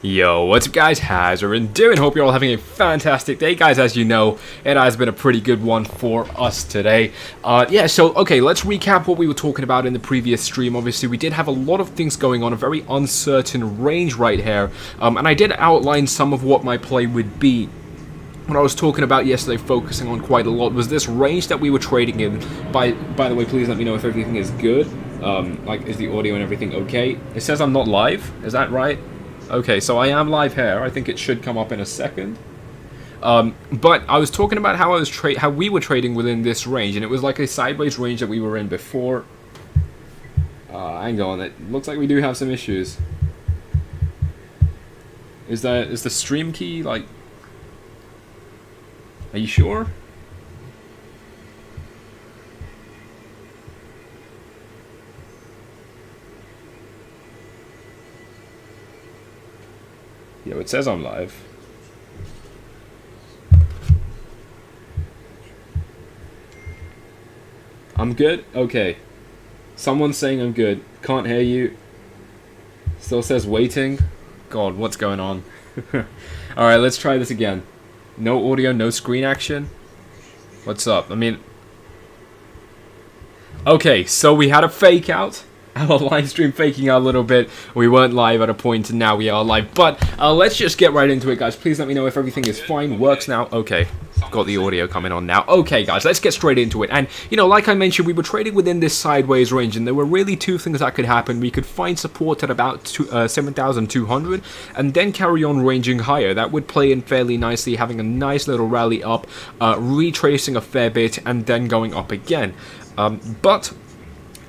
Yo, what's up guys, how's everyone doing? Hope you're all having a fantastic day. Guys, as you know, it has been a pretty good one for us today. Okay, let's recap what we were talking about in the previous stream. Obviously, we did have a lot of things going on, a very uncertain range right here. And I did outline some of what my play would be. What I was talking about yesterday, focusing on quite a lot, was this range that we were trading in. By the way, please let me know if everything is good. Is the audio and everything okay? It says I'm not live, is that right? Okay, so I am live here. I think it should come up in a second. But I was talking about how we were trading within this range, and it was like a sideways range that we were in before. Hang on, it looks like we do have some issues. Is the stream key like? Are you sure? Yo, it says I'm live. I'm good? Okay. Someone's saying I'm good. Can't hear you. Still says waiting. God, what's going on? Alright, let's try this again. No audio, no screen action. What's up? Okay, so we had a fake out. Our live stream faking out a little bit. We weren't live at a point, and now we are live. But let's just get right into it, guys. Please let me know if everything is fine, works now. Okay, got the audio coming on now. Okay, guys, let's get straight into it. And, you know, like I mentioned, we were trading within this sideways range, and there were really two things that could happen. We could find support at about 7,200, and then carry on ranging higher. That would play in fairly nicely, having a nice little rally up, retracing a fair bit, and then going up again. But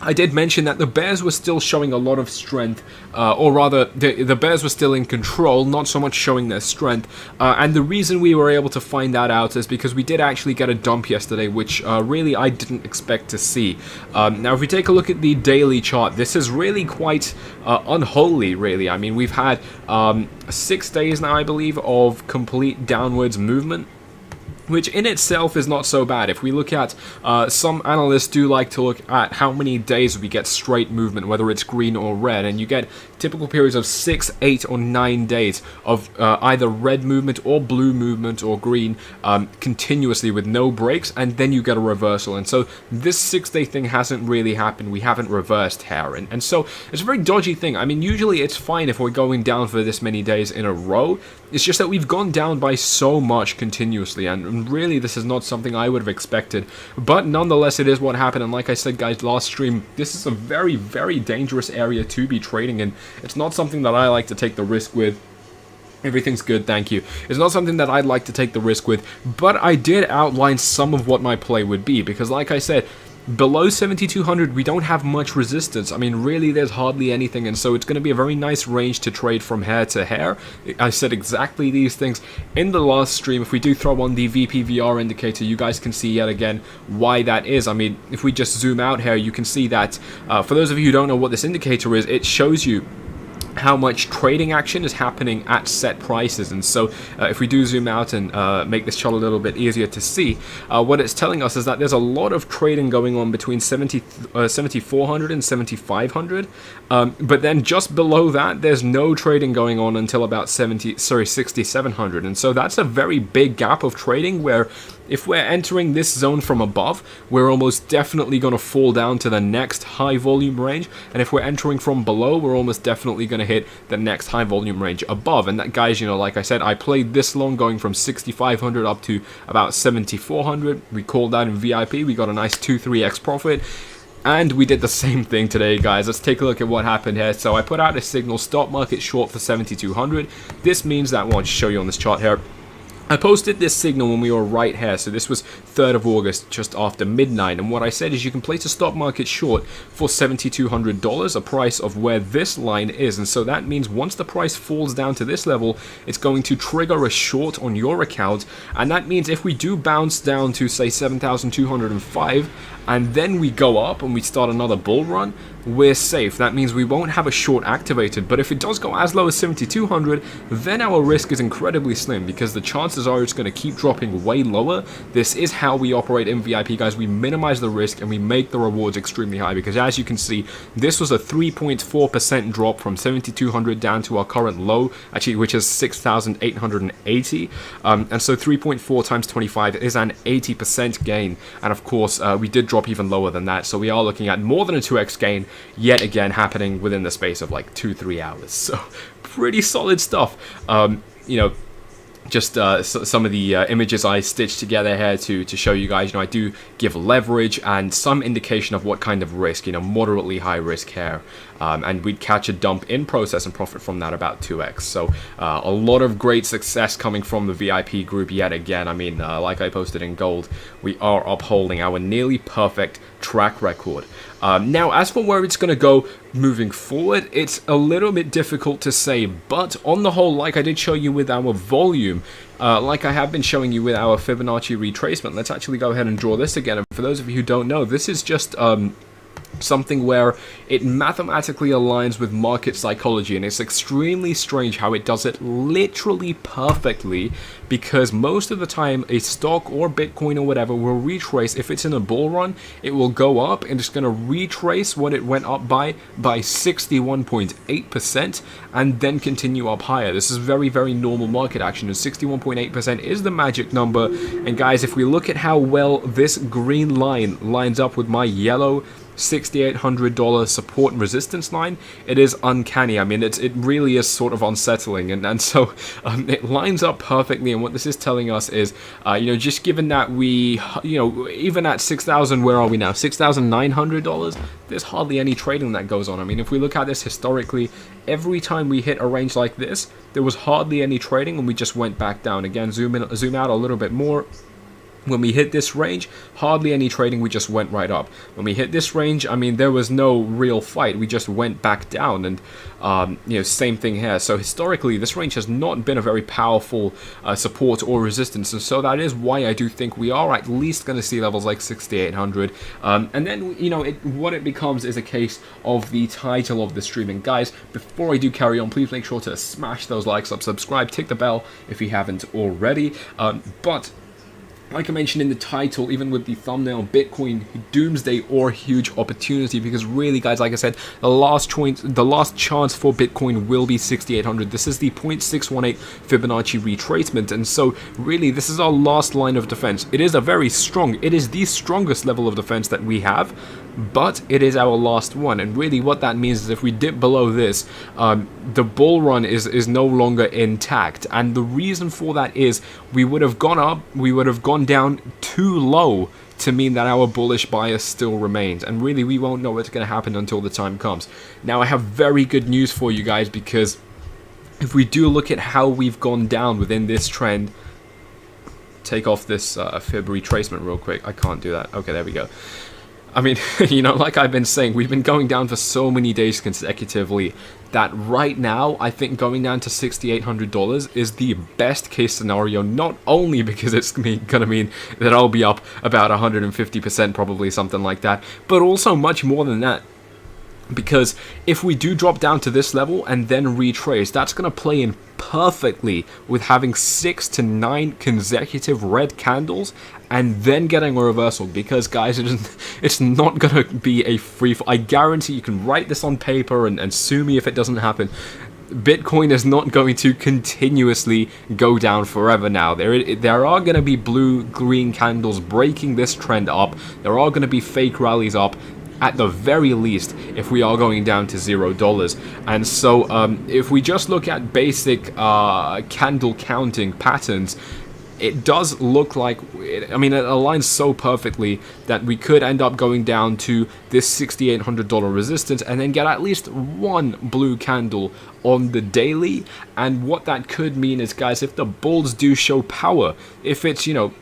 I did mention that the bears were still showing a lot of strength, or rather, the bears were still in control, not so much showing their strength, and the reason we were able to find that out is because we did actually get a dump yesterday, which really I didn't expect to see. Now, if we take a look at the daily chart, this is really quite unholy, really. I mean, we've had 6 days now, I believe, of complete downwards movement, which in itself is not so bad. If we look at, some analysts do like to look at how many days we get straight movement, whether it's green or red, and you get typical periods of 6, 8, or 9 days of either red movement or blue movement or green continuously with no breaks, and then you get a reversal. And so this 6-day thing hasn't really happened. We haven't reversed here, and so it's a very dodgy thing. I mean, usually it's fine if we're going down for this many days in a row. It's just that we've gone down by so much continuously, and really this is not something I would have expected. But nonetheless, it is what happened, and like I said, guys, last stream, this is a very, very dangerous area to be trading in. It's not something that I like to take the risk with. Everything's good, thank you. It's not something that I'd like to take the risk with, but I did outline some of what my play would be, because like I said, below 7,200, we don't have much resistance. I mean, really, there's hardly anything, and so it's going to be a very nice range to trade from hair to hair. I said exactly these things in the last stream. If we do throw on the VPVR indicator, you guys can see yet again why that is. I mean, if we just zoom out here, you can see that, for those of you who don't know what this indicator is, it shows you how much trading action is happening at set prices. And so if we do zoom out and make this chart a little bit easier to see, what it's telling us is that there's a lot of trading going on between 7,400 and 7,500, but then just below that there's no trading going on until about 6,700, and so that's a very big gap of trading where if we're entering this zone from above, we're almost definitely going to fall down to the next high volume range, and if we're entering from below, we're almost definitely going to hit the next high volume range above. And that, guys, you know, like I said, I played this long, going from 6,500 up to about 7,400. We called that in VIP. We got a nice 2-3x profit. And we did the same thing today, guys. Let's take a look at what happened here. So I put out a signal, stop market short for 7,200. This means that, well, I'll just show you on this chart here. I posted this signal when we were right here, so this was 3rd of August, just after midnight, and what I said is you can place a stop market short for $7,200, a price of where this line is, and so that means once the price falls down to this level, it's going to trigger a short on your account, and that means if we do bounce down to, say, 7,205, and then we go up and we start another bull run, we're safe. That means we won't have a short activated, but if it does go as low as 7200, then our risk is incredibly slim, because the chances are it's going to keep dropping way lower. This is how we operate in VIP, guys. We minimize the risk and we make the rewards extremely high, because as you can see, this was a 3.4% drop from 7200 down to our current low, actually, which is 6880, and so 3.4 times 25 is an 80% gain, and of course we did drop even lower than that, so we are looking at more than a 2x gain yet again happening within the space of like 2-3 hours. So pretty solid stuff. You know, just some of the images I stitched together here to show you guys. You know, I do give leverage and some indication of what kind of risk, you know, moderately high risk here. And we'd catch a dump in process and profit from that about 2x. So a lot of great success coming from the VIP group yet again. I mean, like I posted in gold, we are upholding our nearly perfect track record. Now, as for where it's going to go moving forward, it's a little bit difficult to say, but on the whole, like I did show you with our volume, like I have been showing you with our Fibonacci retracement, let's actually go ahead and draw this again. And for those of you who don't know, this is just something where it mathematically aligns with market psychology, and it's extremely strange how it does it literally perfectly, because most of the time a stock or Bitcoin or whatever will retrace. If it's in a bull run, it will go up and it's going to retrace what it went up by 61.8% and then continue up higher. This is very, very normal market action, and 61.8% is the magic number. And guys, if we look at how well this green line lines up with my yellow $6,800 support and resistance line, it is uncanny. I mean, it really is sort of unsettling, and so it lines up perfectly. And what this is telling us is, you know, just given that we, you know, even at 6,000, where are we now? $6,900. There's hardly any trading that goes on. I mean, if we look at this historically, every time we hit a range like this, there was hardly any trading, and we just went back down. Again, zoom out a little bit more. When we hit this range, hardly any trading, we just went right up. When we hit this range, I mean, there was no real fight, we just went back down, and you know, same thing here. So historically, this range has not been a very powerful support or resistance, and so that is why I do think we are at least going to see levels like 6,800, and then, you know, what it becomes is a case of the title of the stream. And guys, before I do carry on, please make sure to smash those likes up, subscribe, tick the bell if you haven't already, but like I mentioned in the title, even with the thumbnail, Bitcoin Doomsday or huge opportunity, because really, guys, like I said, the last chance for Bitcoin will be 6,800. This is the 0.618 Fibonacci retracement, and so really this is our last line of defense. It is it is the strongest level of defense that we have, but it is our last one. And really what that means is if we dip below this, the bull run is no longer intact, and the reason for that is we would have gone up, we would have gone down too low to mean that our bullish bias still remains, and really we won't know what's going to happen until the time comes. Now, I have very good news for you guys, because if we do look at how we've gone down within this trend, take off this fib retracement real quick. I can't do that. Okay, there we go. I mean, you know, like I've been saying, we've been going down for so many days consecutively that right now, I think going down to $6,800 is the best case scenario, not only because it's going to mean that I'll be up about 150%, probably something like that, but also much more than that. Because if we do drop down to this level and then retrace, that's going to play in perfectly with having 6 to 9 consecutive red candles and then getting a reversal. Because guys, it's not going to be a free fall. I guarantee you can write this on paper and sue me if it doesn't happen. Bitcoin is not going to continuously go down forever now. There are going to be blue-green candles breaking this trend up. There are going to be fake rallies up, at the very least, if we are going down to $0. And so if we just look at basic candle counting patterns, it does look like, I mean, it aligns so perfectly that we could end up going down to this $6,800 resistance and then get at least one blue candle on the daily. And what that could mean is, guys, if the bulls do show power, if it's, you know,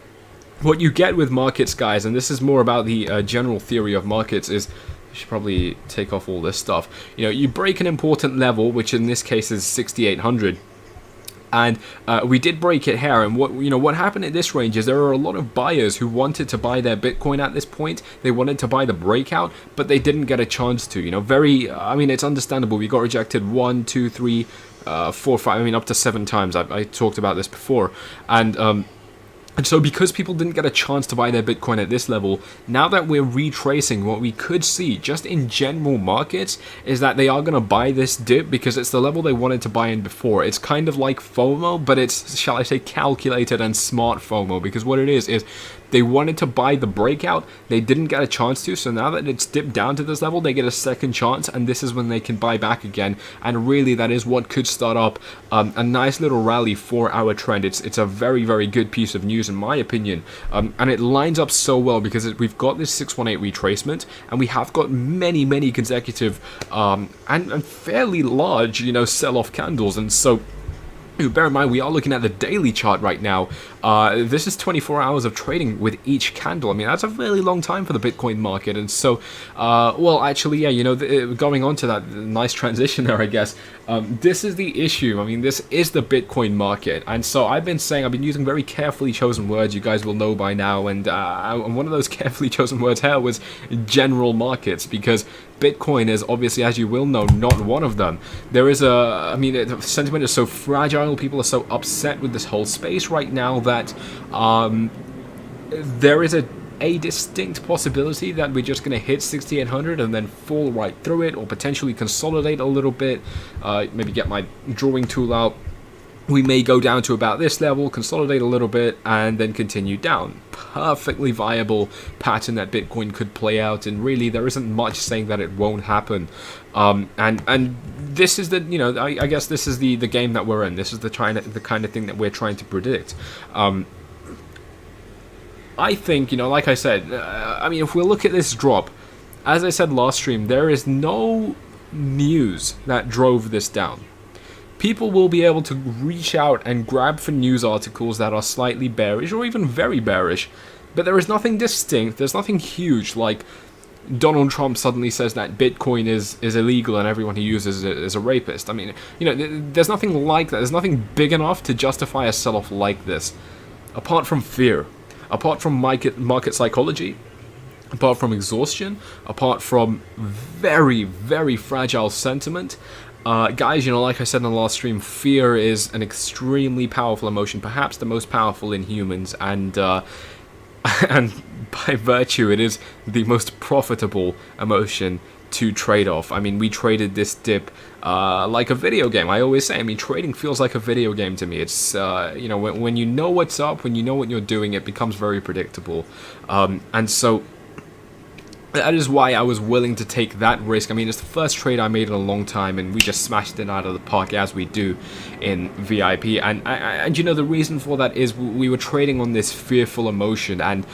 what you get with markets, guys, and this is more about the general theory of markets, is I should probably take off all this stuff. You know, you break an important level, which in this case is 6,800. And we did break it here, and what happened at this range is there are a lot of buyers who wanted to buy their Bitcoin at this point. They wanted to buy the breakout, but they didn't get a chance to. It's understandable. We got rejected 1, 2, 3, 4, 5. I mean, up to 7 times. I talked about this before, and so because people didn't get a chance to buy their Bitcoin at this level, now that we're retracing, what we could see just in general markets is that they are going to buy this dip because it's the level they wanted to buy in before. It's kind of like FOMO, but it's, shall I say, calculated and smart FOMO, because what it is they wanted to buy the breakout, they didn't get a chance to, so now that it's dipped down to this level, they get a second chance, and this is when they can buy back again, and really that is what could start up a nice little rally for our trend. It's a very, very good piece of news in my opinion, and it lines up so well because we've got this 618 retracement, and we have got many, many consecutive and fairly large, sell-off candles, and so bear in mind, we are looking at the daily chart right now. This is 24 hours of trading with each candle. I mean, that's a really long time for the Bitcoin market. And so, going on to that nice transition there, I guess, this is the issue. I mean, this is the Bitcoin market. And so I've been using very carefully chosen words you guys will know by now. And one of those carefully chosen words here was general markets, because Bitcoin is obviously, as you will know, not one of them. There is the sentiment is so fragile, people are so upset with this whole space right now that there is a distinct possibility that we're just going to hit 6,800 and then fall right through it, or potentially consolidate a little bit, maybe get my drawing tool out. We may go down to about this level, consolidate a little bit, and then continue down. Perfectly viable pattern that Bitcoin could play out, and really there isn't much saying that it won't happen. And this is I guess this is the game that we're in. This is the kind of thing that we're trying to predict. I think, like I said, if we look at this drop, as I said last stream, there is no news that drove this down. People will be able to reach out and grab for news articles that are slightly bearish or even very bearish, but there is nothing distinct, there's nothing huge, like Donald Trump suddenly says that Bitcoin is illegal and everyone who uses it is a rapist. I mean, there's nothing like that. There's nothing big enough to justify a sell-off like this, apart from fear, apart from market psychology, apart from exhaustion, apart from very, very fragile sentiment. Guys, like I said in the last stream, fear is an extremely powerful emotion, perhaps the most powerful in humans, and by virtue, it is the most profitable emotion to trade off. I mean, we traded this dip like a video game. I always say, trading feels like a video game to me. It's, when you know what's up, when you know what you're doing, it becomes very predictable. And so that is why I was willing to take that risk. I mean, it's the first trade I made in a long time, and we just smashed it out of the park, as we do in VIP. And the reason for that is we were trading on this fearful emotion, and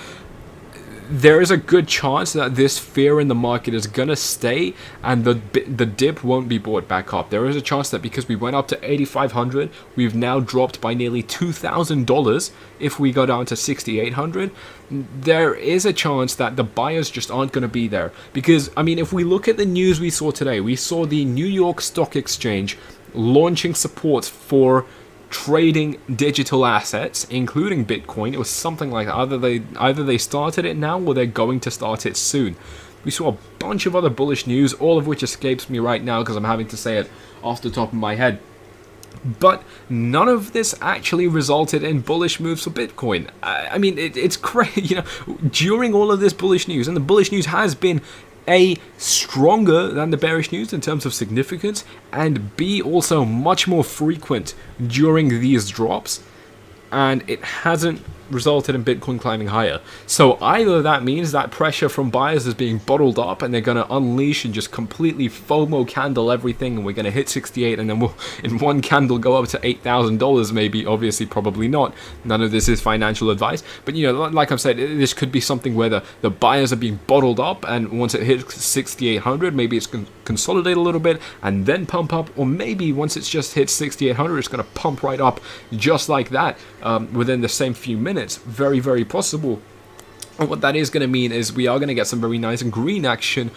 there is a good chance that this fear in the market is going to stay, and the dip won't be brought back up. There is a chance that because we went up to 8,500, we've now dropped by nearly $2,000 if we go down to 6,800. There is a chance that the buyers just aren't going to be there. Because, if we look at the news we saw today, we saw the New York Stock Exchange launching support for trading digital assets, including Bitcoin. It was something like that. Either they started it now, or they're going to start it soon. We saw a bunch of other bullish news, all of which escapes me right now because I'm having to say it off the top of my head. But none of this actually resulted in bullish moves for Bitcoin. It's crazy. During all of this bullish news, and the bullish news has been A, stronger than the bearish news in terms of significance, and B, also much more frequent during these drops, and it hasn't resulted in Bitcoin climbing higher. So either that means that pressure from buyers is being bottled up and they're going to unleash and just completely FOMO candle everything, and we're going to hit 68 and then we'll in one candle go up to $8,000 maybe. Obviously probably not. None of this is financial advice, but like I've said, this could be something where the buyers are being bottled up, and once it hits 6,800 maybe it's going to consolidate a little bit and then pump up, or maybe once it's just hit 6,800 it's going to pump right up just like that within the same few minutes. Very, very possible. And what that is going to mean is we are going to get some very nice and green action.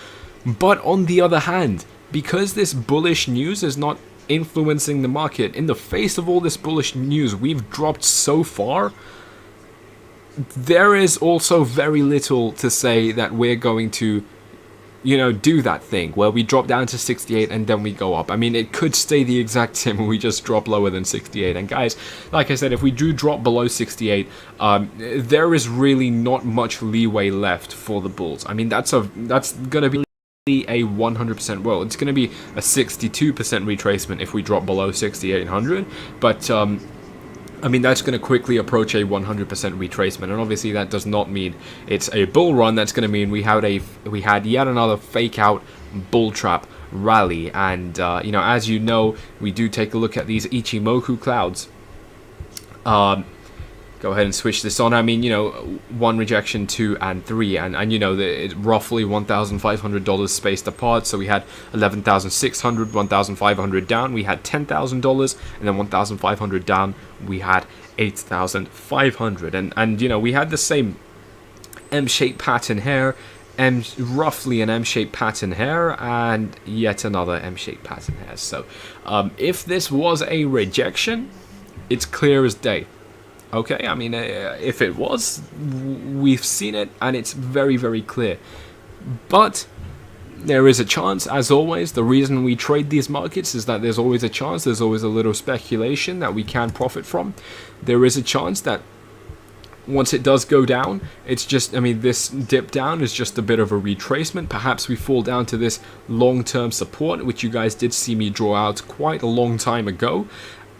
But on the other hand, because this bullish news is not influencing the market. In the face of all this bullish news, we've dropped so far. There is also very little to say that we're going to, do that thing where we drop down to 68 and then we go up. I mean, it could stay the exact same and we just drop lower than 68. And guys, like I said, if we do drop below 68, there is really not much leeway left for the bulls. I mean, that's going to be a 100%, well, it's going to be a 62% retracement if we drop below 6,800, but I mean, that's going to quickly approach a 100% retracement, and obviously that does not mean it's a bull run. That's going to mean we had yet another fake out bull trap rally. And as you know, we do take a look at these Ichimoku clouds. Go ahead and switch this on. I mean, 1 rejection, 2 and 3, and it's roughly $1,500 spaced apart. So we had 11,600, 1,500 down. We had $10,000, and then 1,500 down. We had 8,500, and we had the same M-shaped pattern here, roughly an M-shaped pattern here, and yet another M-shaped pattern here. So if this was a rejection, it's clear as day. Okay, I mean, if it was, we've seen it, and it's very, very clear. But there is a chance, as always. The reason we trade these markets is that there's always a chance, there's always a little speculation that we can profit from. There is a chance that once it does go down, it's just, I mean, this dip down is just a bit of a retracement. Perhaps we fall down to this long-term support, which you guys did see me draw out quite a long time ago.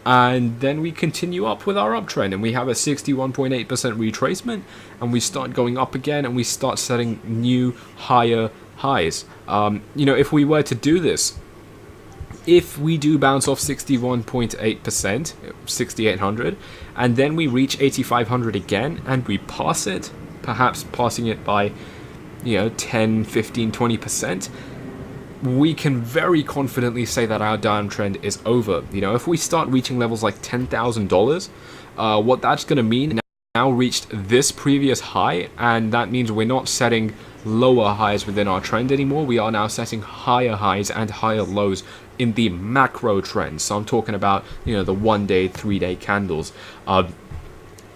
And then we continue up with our uptrend, and we have a 61.8% retracement, and we start going up again, and we start setting new higher highs. If we were to do this, if we do bounce off 61.8%, 6,800, and then we reach 8,500 again, and we pass it, perhaps passing it by, 10, 15, 20%, we can very confidently say that our downtrend is over. If we start reaching levels like $10,000, what that's going to mean, now reached this previous high, and that means we're not setting lower highs within our trend anymore. We are now setting higher highs and higher lows in the macro trend. So I'm talking about, the 1 day, 3 day candles.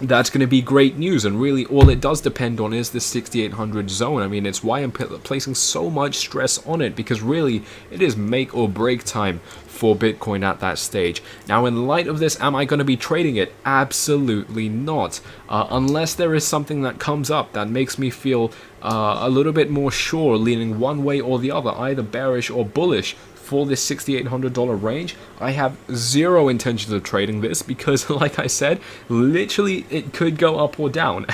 That's going to be great news, and really all it does depend on is the 6,800 zone. I mean, it's why I'm placing so much stress on it, because really it is make or break time for Bitcoin at that stage. Now, in light of this, am I going to be trading it? Absolutely not, unless there is something that comes up that makes me feel a little bit more sure, leaning one way or the other, either bearish or bullish for this $6,800 range. I have zero intentions of trading this, because like I said, literally it could go up or down,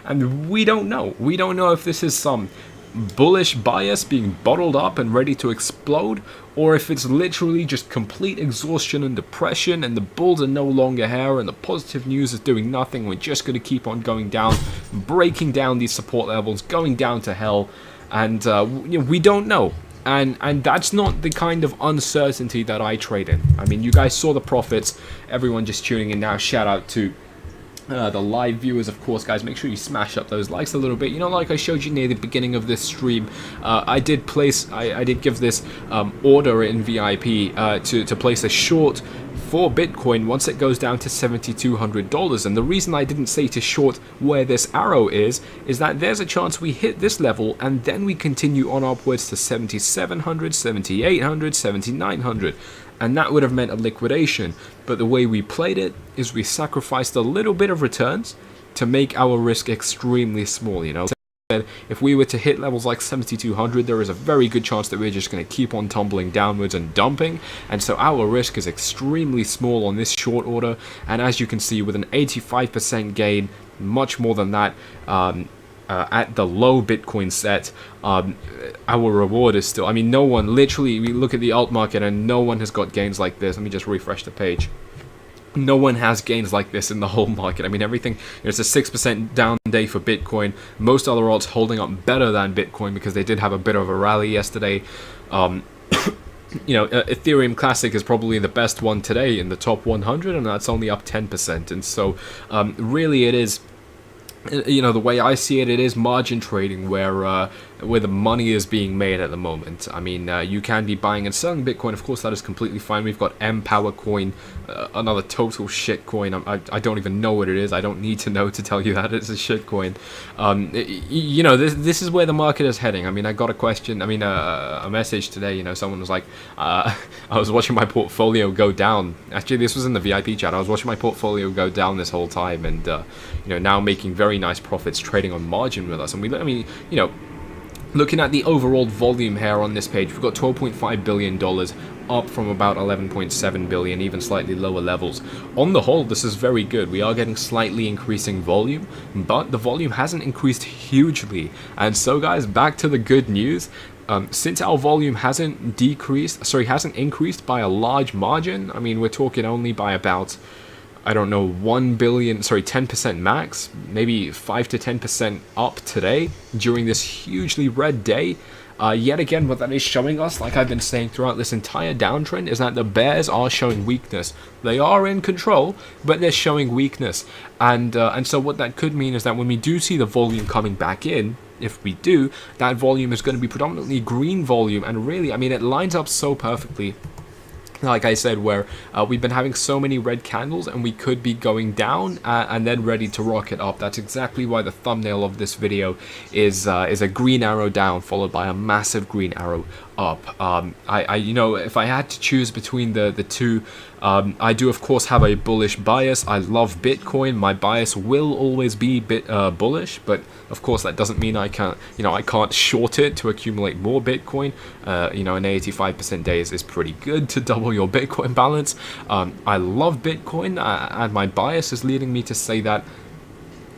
and we don't know. We don't know if this is some bullish bias being bottled up and ready to explode, or if it's literally just complete exhaustion and depression, and the bulls are no longer here, and the positive news is doing nothing. We're just going to keep on going down, breaking down these support levels, going down to hell, and we don't know. And that's not the kind of uncertainty that I trade in. I mean, you guys saw the profits. Everyone just tuning in now, shout out to the live viewers, of course, guys. Make sure you smash up those likes a little bit. Like I showed you near the beginning of this stream, I did give this order in VIP to place a short for Bitcoin once it goes down to $7,200. And the reason I didn't say to short where this arrow is that there's a chance we hit this level and then we continue on upwards to 7,700, 7,800, 7,900. And that would have meant a liquidation. But the way we played it is we sacrificed a little bit of returns to make our risk extremely small, If we were to hit levels like 7,200, there is a very good chance that we're just going to keep on tumbling downwards and dumping, and so our risk is extremely small on this short order. And as you can see, with an 85% gain, much more than that, at the low Bitcoin set, our reward is still, I mean, no one, literally, we look at the alt market and no one has got gains like this. Let me just refresh the page. No one has gains like this in the whole market. I mean, everything, it's a 6% down day for Bitcoin. Most other alts holding up better than Bitcoin because they did have a bit of a rally yesterday. Ethereum Classic is probably the best one today in the top 100, and that's only up 10%. And so, really, it is, the way I see it, it is margin trading, where where the money is being made at the moment. I mean, you can be buying and selling Bitcoin. Of course, that is completely fine. We've got Empower Coin, another total shit coin. I don't even know what it is. I don't need to know to tell you that it's a shit coin. You know, this is where the market is heading. I mean, I got a question. I mean, a message today. You know, someone was like, I was watching my portfolio go down. Actually, this was in the VIP chat. I was watching my portfolio go down this whole time, and you know, now making very nice profits trading on margin with us. And I mean, you know, looking at the overall volume here on this page, we've got $12.5 billion, up from about 11.7 billion, even slightly lower levels. On the whole, this is very good. We are getting slightly increasing volume, but the volume hasn't increased hugely. And so, guys, back to the good news. Since our volume hasn't increased by a large margin, I mean, we're talking only by about, I don't know, 10% max, maybe 5 to 10% up today during this hugely red day. Yet again, what that is showing us, like I've been saying throughout this entire downtrend, is that the bears are showing weakness. They are in control, but they're showing weakness. And so what that could mean is that when we do see the volume coming back in, if we do, that volume is going to be predominantly green volume. And really, I mean, it lines up so perfectly, like I said, where we've been having so many red candles and we could be going down and then ready to rocket up. That's exactly why the thumbnail of this video is a green arrow down followed by a massive green arrow up. You know, if I had to choose between the two, I do of course have a bullish bias. I love Bitcoin. My bias will always be bullish, but of course that doesn't mean I can't short it to accumulate more Bitcoin. You know, an 85% day is pretty good to double your Bitcoin balance. I love Bitcoin, and my bias is leading me to say that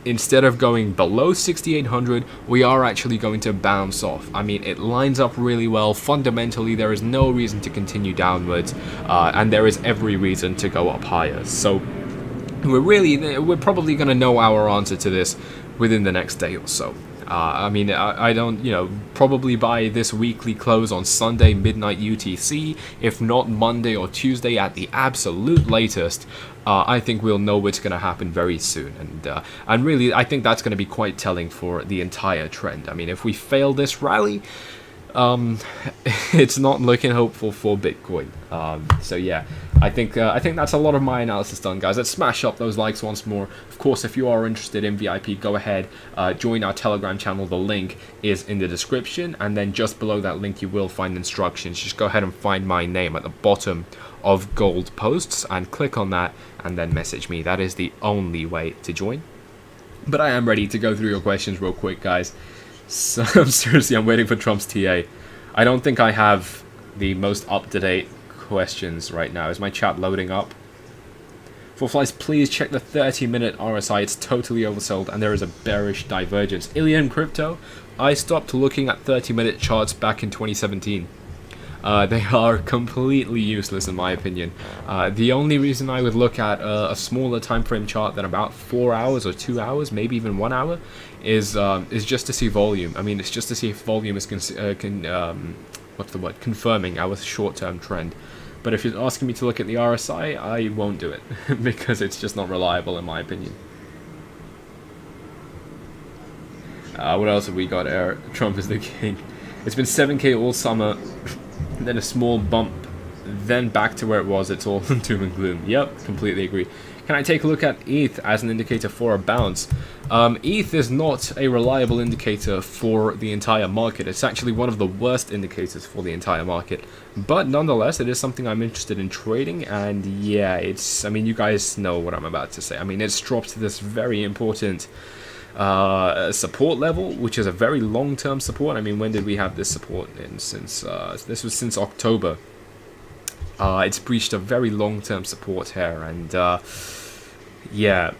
instead of going below 6,800, we are actually going to bounce off. I mean, it lines up really well. Fundamentally, there is no reason to continue downwards, and there is every reason to go up higher. So we're probably going to know our answer to this within the next day or so. I mean, I don't, you know, probably by this weekly close on Sunday, midnight UTC, if not Monday or Tuesday at the absolute latest, I think we'll know what's going to happen very soon. And really, I think that's going to be quite telling for the entire trend. I mean, if we fail this rally, it's not looking hopeful for Bitcoin. So yeah, I think that's a lot of my analysis done, guys. Let's smash up those likes once more. Of course, if you are interested in VIP, go ahead, join our Telegram channel. The link is in the description, and then just below that link you will find instructions. Just go ahead and find my name at the bottom of gold posts and click on that and then message me. That is the only way to join. But I am ready to go through your questions real quick, guys. So, seriously, I'm waiting for Trump's TA. I don't think I have the most up-to-date questions right now. Is my chat loading up? For flies, please check the 30-minute RSI. It's totally oversold, and there is a bearish divergence. Ilium Crypto, I stopped looking at 30-minute charts back in 2017. They are completely useless in my opinion. The only reason I would look at a smaller time frame chart than about 4 hours or 2 hours, maybe even 1 hour, is just to see volume. I mean, it's just to see if volume is confirming our short-term trend. But if you're asking me to look at the RSI, I won't do it because it's just not reliable in my opinion. What else have we got? Trump is the king. It's been 7K all summer. Then a small bump, then back to where it was. It's all doom and gloom. Yep, completely agree. Can I take a look at ETH as an indicator for a bounce? ETH is not a reliable indicator for the entire market. It's actually one of the worst indicators for the entire market. But nonetheless, it is something I'm interested in trading. And yeah, I mean, you guys know what I'm about to say. I mean, it's dropped to this very important support level, which is a very long-term support. I mean, when did we have this support in? This was since October. It's breached a very long-term support here, and yeah,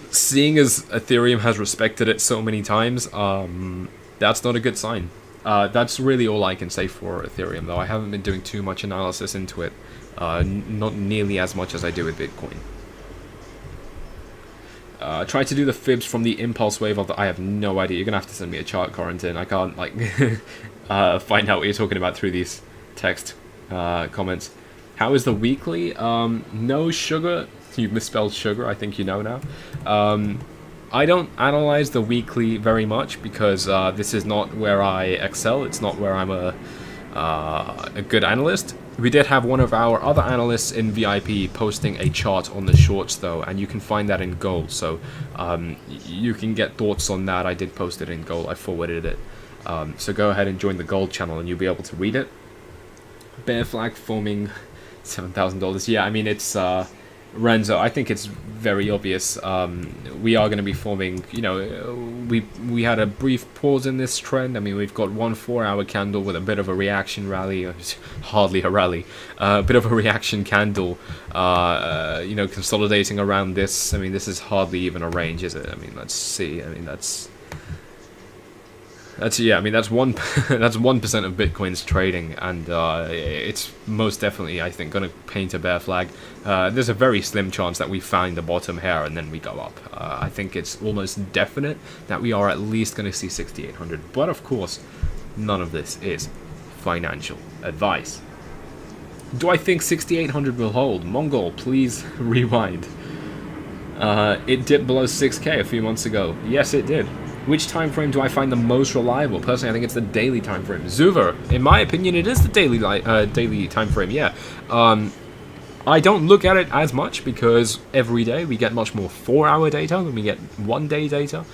seeing as Ethereum has respected it so many times, that's not a good sign. That's really all I can say for Ethereum, though. I haven't been doing too much analysis into it, not nearly as much as I do with Bitcoin. Try to do the fibs from the impulse wave of the... I have no idea. You're going to have to send me a chart, Corentin. I can't, like, find out what you're talking about through these text comments. How is the weekly? No sugar. You misspelled sugar. I think you know now. I don't analyze the weekly very much because this is not where I excel. It's not where I'm a good analyst. We did have one of our other analysts in VIP posting a chart on the shorts though, and you can find that in gold. So you can get thoughts on that. I did post it in gold. I forwarded it. So go ahead and join the gold channel, and you'll be able to read it. Bear flag forming, $7,000. Yeah, I mean it's. Renzo, I think it's very obvious. We are going to be forming, you know, we had a brief pause in this trend. I mean, we've got one 4-hour candle with a bit of a reaction rally, hardly a rally, a bit of a reaction candle, you know, consolidating around this. I mean, this is hardly even a range, is it? I mean, let's see. I mean, that's yeah. I mean, that's 1% of Bitcoin's trading, and it's most definitely, I think, going to paint a bear flag. There's a very slim chance that we find the bottom here and then we go up. I think it's almost definite that we are at least going to see 6,800. But of course, none of this is financial advice. Do I think 6,800 will hold? Mongol, please rewind. It dipped below 6k a few months ago. Yes, it did. Which time frame do I find the most reliable? Personally, I think it's the daily time frame. Zuver, in my opinion, it is the daily time frame. Yeah. I don't look at it as much because every day we get much more 4-hour data than we get 1-day data.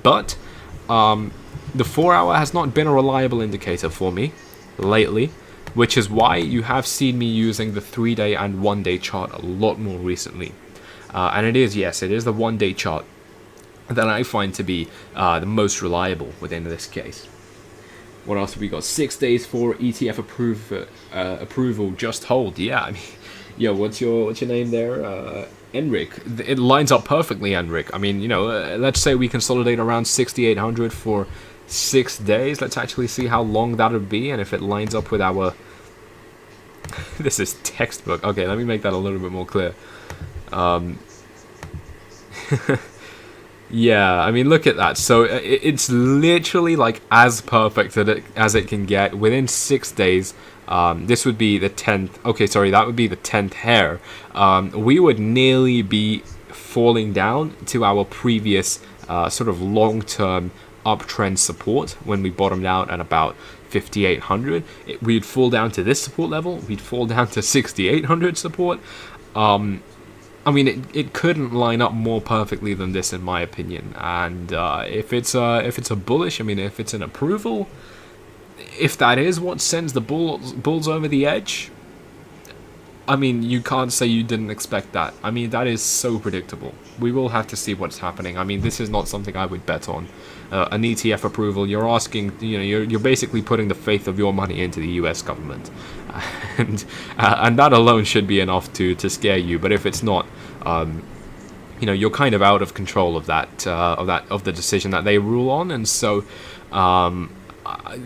But the 4-hour has not been a reliable indicator for me lately, which is why you have seen me using the 3-day and 1-day chart a lot more recently. And it is, yes, it is the 1-day chart that I find to be the most reliable within this case. What else have we got? 6 days for ETF approval. Just hold. Yeah, I mean, yo, what's your name there? Enric. It lines up perfectly, Enric. I mean, you know, let's say we consolidate around 6,800 for 6 days. Let's actually see how long that would be, and if it lines up with our. This is textbook. Okay, let me make that a little bit more clear. Yeah, I mean, look at that. So it's literally like as perfect as it can get. Within 6 days, this would be the 10th. Okay, sorry, that would be the 10th hair. We would nearly be falling down to our previous sort of long-term uptrend support when we bottomed out at about 5,800. We'd fall down to this support level. We'd fall down to 6,800 support. I mean, it couldn't line up more perfectly than this, in my opinion. And if it's a bullish, I mean, if it's an approval, if that is what sends the bulls over the edge, I mean, you can't say you didn't expect that. I mean, that is so predictable. We will have to see what's happening. I mean, this is not something I would bet on. An ETF approval, you're asking, you know, you're basically putting the faith of your money into the U.S. government, and that alone should be enough to scare you. But if it's not, you know, you're kind of out of control of the decision that they rule on, and so.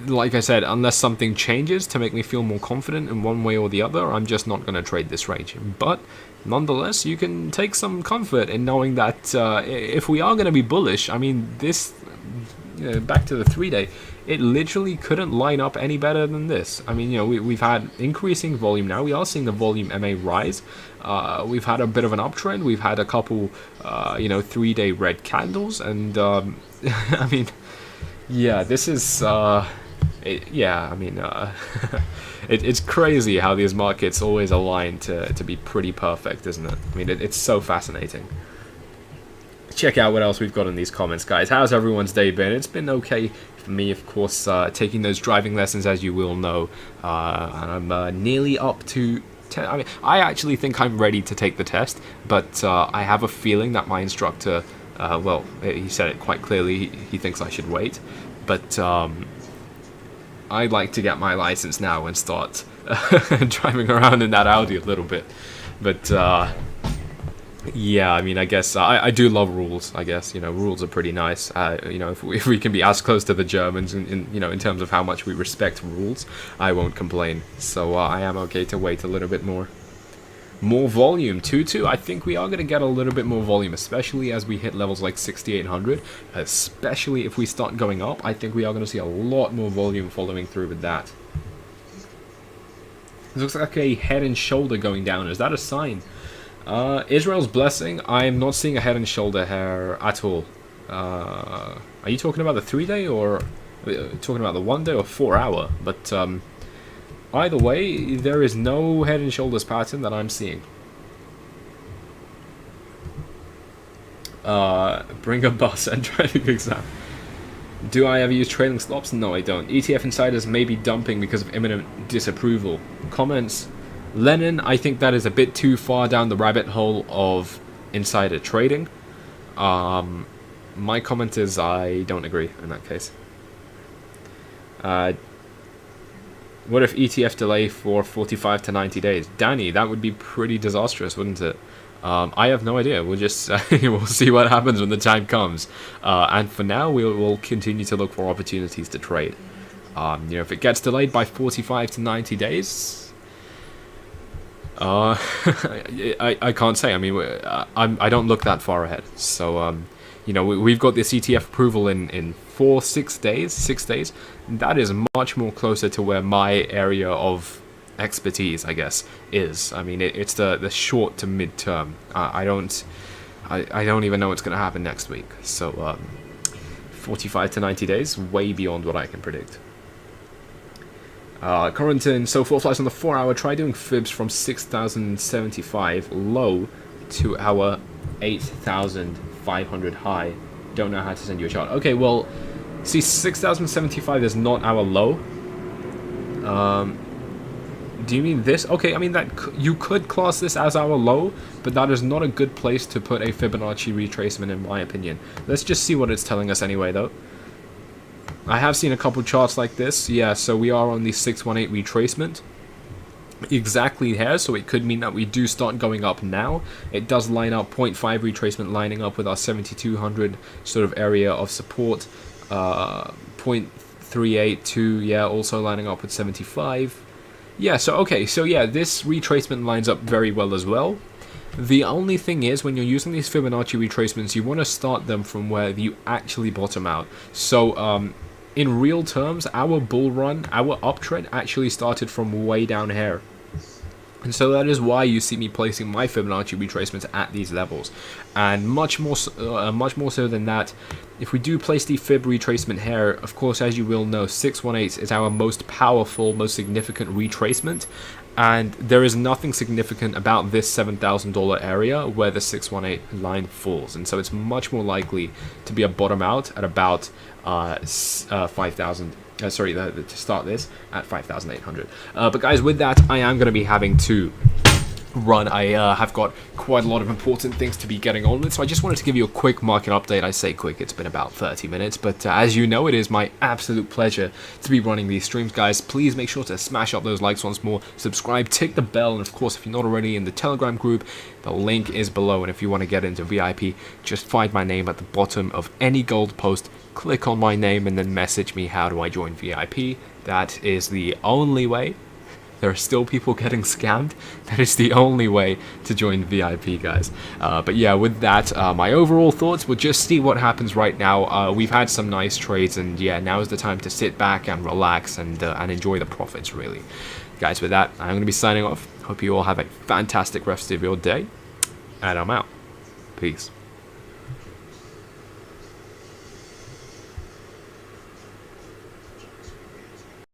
Like I said, unless something changes to make me feel more confident in one way or the other, I'm just not going to trade this range. But nonetheless, you can take some comfort in knowing that if we are going to be bullish, I mean, this, you know, back to the 3-day, it literally couldn't line up any better than this. I mean, you know, we've had increasing volume now. We are seeing the volume MA rise. We've had a bit of an uptrend. We've had a couple, you know, 3-day red candles, and I mean. Yeah, this is, yeah, I mean, it's crazy how these markets always align to be pretty perfect, isn't it? I mean, it's so fascinating. Check out what else we've got in these comments, guys. How's everyone's day been? It's been okay for me, of course, taking those driving lessons, as you will know, and I'm nearly up to... I mean, I actually think I'm ready to take the test, but I have a feeling that my instructor... well, he said it quite clearly, he thinks I should wait, but I'd like to get my license now and start driving around in that Audi a little bit. But yeah, I mean, I guess I do love rules. I guess, you know, rules are pretty nice. You know, if we can be as close to the Germans in you know, in terms of how much we respect rules, I won't complain. So I am okay to wait a little bit more. More volume, 2-2. I think we are going to get a little bit more volume, especially as we hit levels like 6,800. Especially if we start going up, I think we are going to see a lot more volume following through with that. It looks like a head and shoulder going down. Is that a sign? Israel's blessing. I am not seeing a head and shoulder here at all. Are you talking about the 3-day or talking about the 1-day or 4-hour? But either way, there is no head and shoulders pattern that I'm seeing. Bring a bus and driving exam. Do I ever use trailing stops? No, I don't. ETF insiders may be dumping because of imminent disapproval. Comments. Lenin, I think that is a bit too far down the rabbit hole of insider trading. My comment is I don't agree in that case. What if ETF delay for 45 to 90 days? Danny, that would be pretty disastrous, wouldn't it? I have no idea. We'll just we'll see what happens when the time comes. And for now, we'll continue to look for opportunities to trade. If it gets delayed by 45 to 90 days, I can't say. I mean, I don't look that far ahead. So, we've got this ETF approval in 6 days. 6 days. That is much more closer to where my area of expertise, I guess, is. I mean, it's the short to mid term. I don't even know what's going to happen next week. So 45 to 90 days, way beyond what I can predict. Corrington, so 4 flights on the 4-hour. Try doing fibs from 6,075 low to our 8,500 high. Don't know how to send you a chart. Okay, well, see, 6,075 is not our low. Do you mean this? Okay, I mean that you could class this as our low, but that is not a good place to put a Fibonacci retracement in my opinion. Let's just see what it's telling us anyway though. I have seen a couple charts like this. Yeah, so we are on the 618 retracement. Exactly here, so it could mean that we do start going up now. It does line up 0.5 retracement lining up with our 7200 sort of area of support. 0.382, yeah, also lining up with 75. Yeah, so okay, so yeah, this retracement lines up very well as well. The only thing is, when you're using these Fibonacci retracements, you want to start them from where you actually bottom out. So, in real terms, our bull run, our uptrend actually started from way down here. And so that is why you see me placing my Fibonacci retracements at these levels. And much more so than that, if we do place the Fib retracement here, of course, as you will know, 618 is our most powerful, most significant retracement. And there is nothing significant about this $7,000 area where the 618 line falls. And so it's much more likely to be a bottom out at about 5,000. Sorry, to start this at 5,800. But guys, with that, I am going to be having to run. I have got quite a lot of important things to be getting on with, so I just wanted to give you a quick market update. I say quick, it's been about 30 minutes, but as you know, it is my absolute pleasure to be running these streams, guys. Please make sure to smash up those likes once more, subscribe, tick the bell, and of course, if you're not already in the Telegram group, the link is below, and if you want to get into VIP, just find my name at the bottom of any gold post, click on my name, and then message me, how do I join VIP? That is the only way. There are still people getting scammed. That is the only way to join VIP, guys. But yeah, with that, my overall thoughts, we'll just see what happens right now. We've had some nice trades, and yeah, now is the time to sit back and relax and enjoy the profits, really. Guys, with that, I'm going to be signing off. Hope you all have a fantastic rest of your day, and I'm out. Peace.